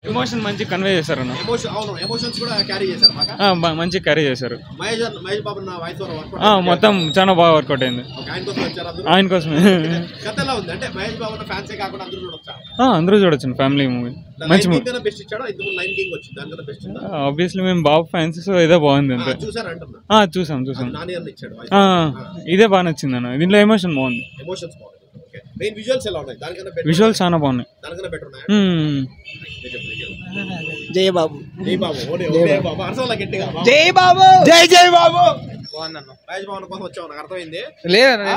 Emotion మంచి convey చేశారు అన్న. ఎమోషన్స్ కూడా క్యారీ చేశారు మంచి క్యారీ చేశారు. మహేష్ బాబు వాయిస్ మొత్తం చాలా బాగా వర్కౌట్ అయింది. ఆయన కోసమే. కథ ఎలా ఉంది అంటే మహేష్ బాబు ఫ్యాన్సే కాకుండా అందరూ చూడొచ్చా? అందరూ చూడొచ్చు, ఫ్యామిలీ మూవీ. మంచి మూవీ. బెస్ట్ ఇచ్చాడో ఇంతకు లైన్ కింగ్ వచ్చింది, దానికన్నా బెస్ట్ ఉందా? ఆబ్వియస్లీ మేము బాబు ఫ్యాన్స్, సో ఇదే బాగుంది అంతే. చూసారంటున్నా? చూసాం. నాని అన్న ఇచ్చాడు, ఇదే బాగా నచ్చింది అన్న. దీంట్లో ఎమోషన్ బాగుంది. ఎమోషన్స్ బాగుంది. మెయిన్ విజువల్స్ ఎలా ఉన్నాయి? దానికన్నా బెటర్. విజువల్స్ చాలా బాగున్నాయి. దానికన్నా బెటర్ ఉన్నాయా? జై బాబు. జై బాబు. అర్థం గట్టిగా జై బాబు. జై జై బాబు. బాగుందన్న. మహేష్ బాబు కోసం వచ్చావు, నాకు అర్థమైంది. లేదన్న,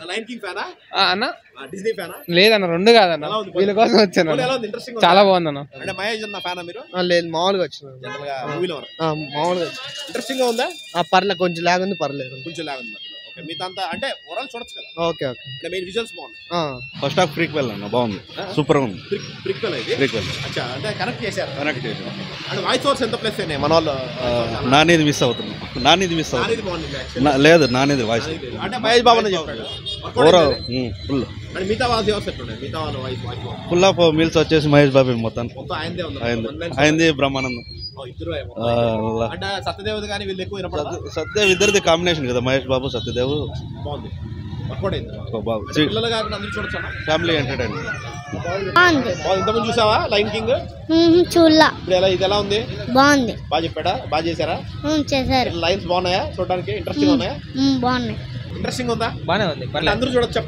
లైన్ కింగ్ ఫ్యానా అన్న? డిస్నీ ఫ్యానా? లేదన్న, రెండు కాదన్న, వీళ్ళ కోసం వచ్చాను. చాలా బాగుందన్న. అంటే మహేష్ అన్న ఫ్యానా మీరు? లేదు, మామూలుగా వచ్చిన. జనరల్ గా మూవీలో మామూలుగా ఇంట్రెస్టింగ్ గా ఉందా? పర్లేదు, కొంచెం లాగ్ ఉంది, పర్లేదు. కొంచెం లాగ్ ఉంది. మీతో అంతా అంటే ఓవరాల్ చూడొచ్చు కదా? ఓకే. అంటే మెయిన్ విజువల్స్ బాగున్నాయి. ఫస్ట్ హాఫ్ ప్రీక్వెల్ అన్న బాగుంది, సూపర్ గా ఉంది. ప్రీక్వెల్ ఇది. ప్రీక్వెల్ అచ్చా, అంటే కనెక్ట్ చేశారు. అంటే వాయిస్ ఓవర్స్ ఎంత ప్లస్ అయినాయి మన వాళ్ళు? నానిది మిస్ అవుతుంది. నానిది లేదు, నానిది వాయిస్. అంటే మహేష్ బాబు చెప్పాడు ఓవరాల్ ఫుల్. అంటే మిగతా వాళ్ళ ఓవర్స్ ఎట్లున్నాయి? మిగతా వాళ్ళ వాయిస్ ఫుల్ ఆఫ్ మీల్స్ వచ్చేసి మహేష్ బాబు మొత్తం ఆయనదే ఉంది. అయింది బ్రహ్మానందం. అంటే సత్యదేవ్ కానీ వీళ్ళు ఎక్కువ సత్యదేవ్ ఇద్దరిది కాంబినేషన్ కదా, మహేష్ బాబు సత్యదేవ్. బాగుంది, వర్కౌట్ అయింది. పిల్లలు కాకుండా అందరూ చూడొచ్చా? Family entertainment. ఇంతకుముందు చూసావా లైన్ కింగ్? చూడలా. ఇప్పుడు ఇది ఎలా ఉంది? బాగుంది. బాగా చెప్పాడా? బాగా చేశారా? చేశారు. లైన్స్ బాగున్నాయా? చూడడానికి ఇంట్రెస్టింగ్ ఉన్నాయా? బాగున్నాయి. ఇంట్రెస్టింగ్ ఉందా? బానే ఉంది. అందరూ చూడొచ్చు.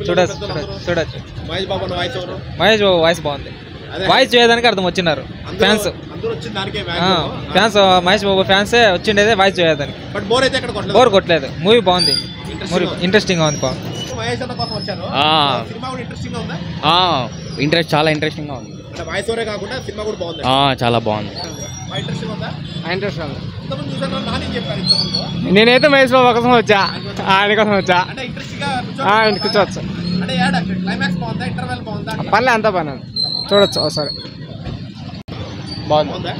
మహేష్ బాబు వాయిస్ ఎవరు? మహేష్ బాబు వాయిస్ బాగుంది. వాయిస్ చేయడానికి అర్థం వచ్చినారు fans. Fans Mahesh Babu ఫ్యాన్సే వచ్చిండేదే voice చేయడానికి. బట్ బోర్ అయితే ఎక్కడ బోర్ కొట్టలేదు. మూవీ బాగుంది, ఇంట్రెస్టింగ్ గా ఉంది. మహేష్ అన్న కోసం వచ్చాను. సినిమా కూడా ఇంట్రెస్టింగ్ గా ఉందా? చాలా ఇంట్రెస్టింగ్ గా ఉంది. అంటే వాయిస్ ఓవరే కాకుండా సినిమా కూడా బాగుంది. చాలా బాగుంది. ఇంట్రెస్టింగ్ ఉందా? ఇంట్రెస్టింగ్ ఉంది. ఇంతకుముందు చూసాను, నాని చెప్పారు ఇంతకుముందు. నేనైతే మహేష్ బాబు కోసం వచ్చా, ఆయన కోసం వచ్చా. అంటే ఇంట్రెస్టింగ్ గా కూర్చోవచ్చు. అంటే క్లైమాక్స్ బాగుందా? ఇంటర్వెల్ బాగుందా? పర్లే, అంతా బాగా చూడొచ్చు ఒకసారి. బాగుంది.